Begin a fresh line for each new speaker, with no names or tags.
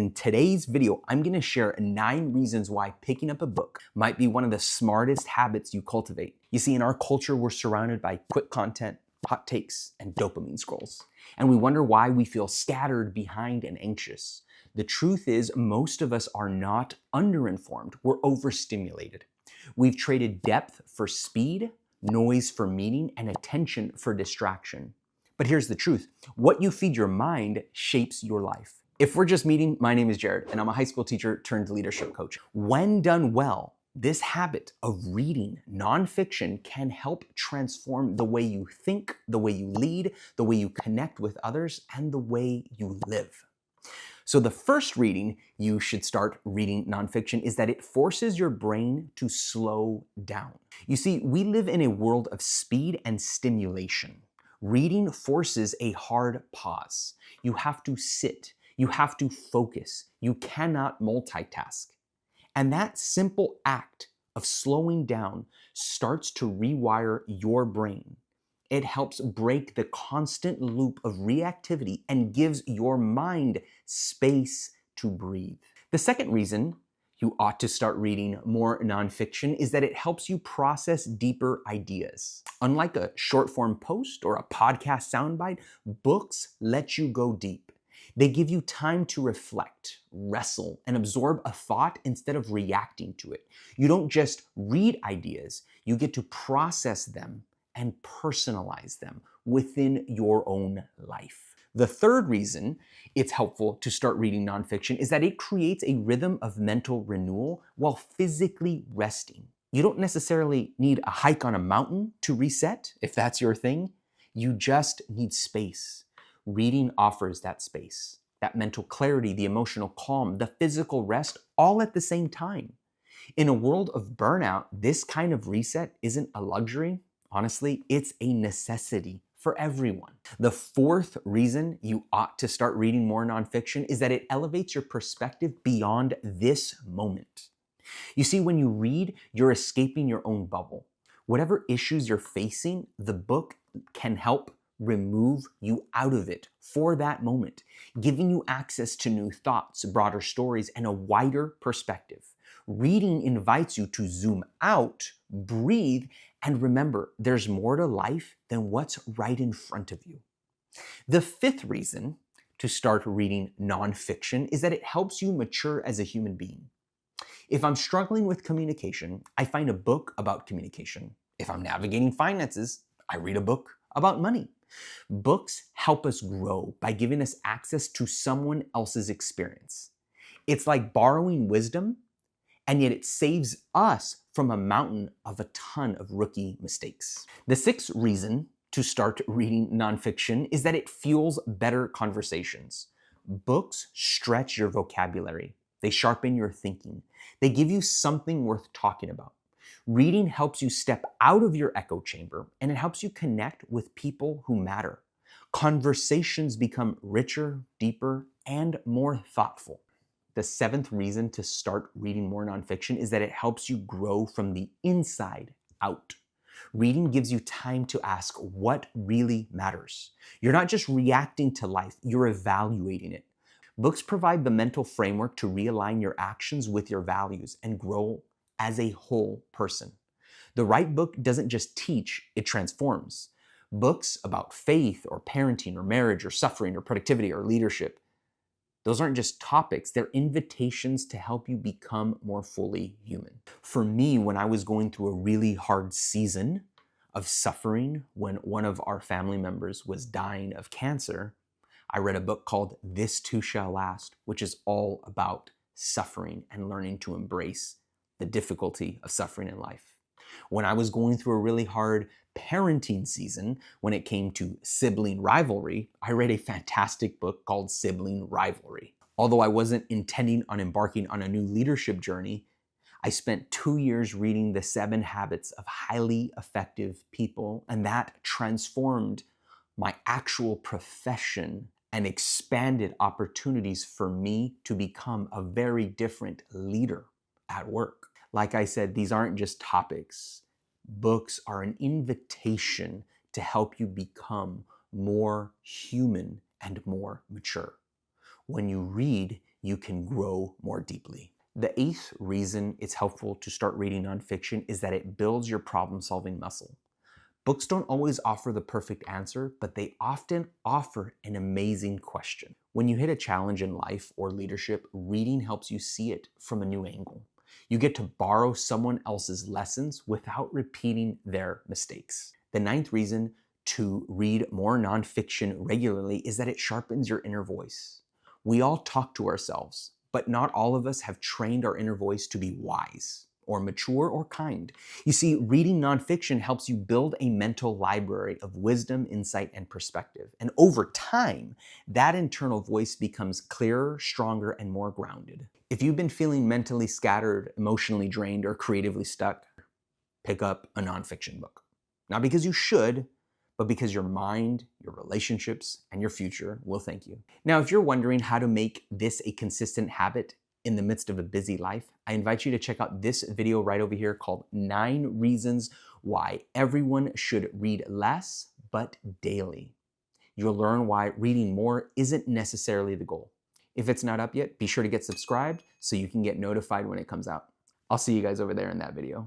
in today's video, I'm gonna share 9 reasons why picking up a book might be one of the smartest habits you cultivate. You see, in our culture, we're surrounded by quick content, hot takes, and dopamine scrolls. And we wonder why we feel scattered, behind, and anxious. The truth is, most of us are not underinformed, we're overstimulated. We've traded depth for speed, noise for meaning, and attention for distraction. But here's the truth. What you feed your mind shapes your life. If we're just meeting, my name is Jared, and I'm a high school teacher turned leadership coach. When done well, this habit of reading nonfiction can help transform the way you think, the way you lead, the way you connect with others, and the way you live. So the first reading you should start reading nonfiction is that it forces your brain to slow down. You see, we live in a world of speed and stimulation. Reading forces a hard pause. You have to sit. You have to focus. You cannot multitask. And that simple act of slowing down starts to rewire your brain. It helps break the constant loop of reactivity and gives your mind space to breathe. The second reason you ought to start reading more nonfiction is that it helps you process deeper ideas. Unlike a short form post or a podcast soundbite, books let you go deep. They give you time to reflect, wrestle, and absorb a thought instead of reacting to it. You don't just read ideas, you get to process them and personalize them within your own life. The third reason it's helpful to start reading nonfiction is that it creates a rhythm of mental renewal while physically resting. You don't necessarily need a hike on a mountain to reset, if that's your thing. You just need space. Reading offers that space, that mental clarity, the emotional calm, the physical rest, all at the same time. In a world of burnout, this kind of reset isn't a luxury. Honestly, it's a necessity for everyone. The fourth reason you ought to start reading more nonfiction is that it elevates your perspective beyond this moment. You see, when you read, you're escaping your own bubble. Whatever issues you're facing, the book can help remove you out of it for that moment, giving you access to new thoughts, broader stories, and a wider perspective. Reading invites you to zoom out, breathe, and remember, there's more to life than what's right in front of you. The fifth reason to start reading nonfiction is that it helps you mature as a human being. If I'm struggling with communication, I find a book about communication. If I'm navigating finances, I read a book about money. Books help us grow by giving us access to someone else's experience. It's like borrowing wisdom, and yet it saves us from a mountain of a ton of rookie mistakes. The sixth reason to start reading nonfiction is that it fuels better conversations. Books stretch your vocabulary. They sharpen your thinking. They give you something worth talking about. Reading helps you step out of your echo chamber, and it helps you connect with people who matter. Conversations become richer, deeper, and more thoughtful. The seventh reason to start reading more nonfiction is that it helps you grow from the inside out. Reading gives you time to ask what really matters. You're not just reacting to life, you're evaluating it. Books provide the mental framework to realign your actions with your values and grow as a whole person. The right book doesn't just teach, it transforms. Books about faith or parenting or marriage or suffering or productivity or leadership, those aren't just topics, they're invitations to help you become more fully human. For me, when I was going through a really hard season of suffering, when one of our family members was dying of cancer, I read a book called This Too Shall Last, which is all about suffering and learning to embrace the difficulty of suffering in life. When I was going through a really hard parenting season, when it came to sibling rivalry, I read a fantastic book called Sibling Rivalry. Although I wasn't intending on embarking on a new leadership journey, I spent 2 years reading The 7 Habits of Highly Effective People, and that transformed my actual profession and expanded opportunities for me to become a very different leader at work. Like I said, these aren't just topics. Books are an invitation to help you become more human and more mature. When you read, you can grow more deeply. The eighth reason it's helpful to start reading nonfiction is that it builds your problem-solving muscle. Books don't always offer the perfect answer, but they often offer an amazing question. When you hit a challenge in life or leadership, reading helps you see it from a new angle. You get to borrow someone else's lessons without repeating their mistakes. The ninth reason to read more nonfiction regularly is that it sharpens your inner voice. We all talk to ourselves, but not all of us have trained our inner voice to be wise or mature or kind. You see, reading nonfiction helps you build a mental library of wisdom, insight, and perspective. And over time, that internal voice becomes clearer, stronger, and more grounded. If you've been feeling mentally scattered, emotionally drained, or creatively stuck, pick up a nonfiction book. Not because you should, but because your mind, your relationships, and your future will thank you. Now, if you're wondering how to make this a consistent habit in the midst of a busy life, I invite you to check out this video right over here called 9 Reasons Why Everyone Should Read Less, but Daily. You'll learn why reading more isn't necessarily the goal. If it's not up yet, be sure to get subscribed so you can get notified when it comes out. I'll see you guys over there in that video.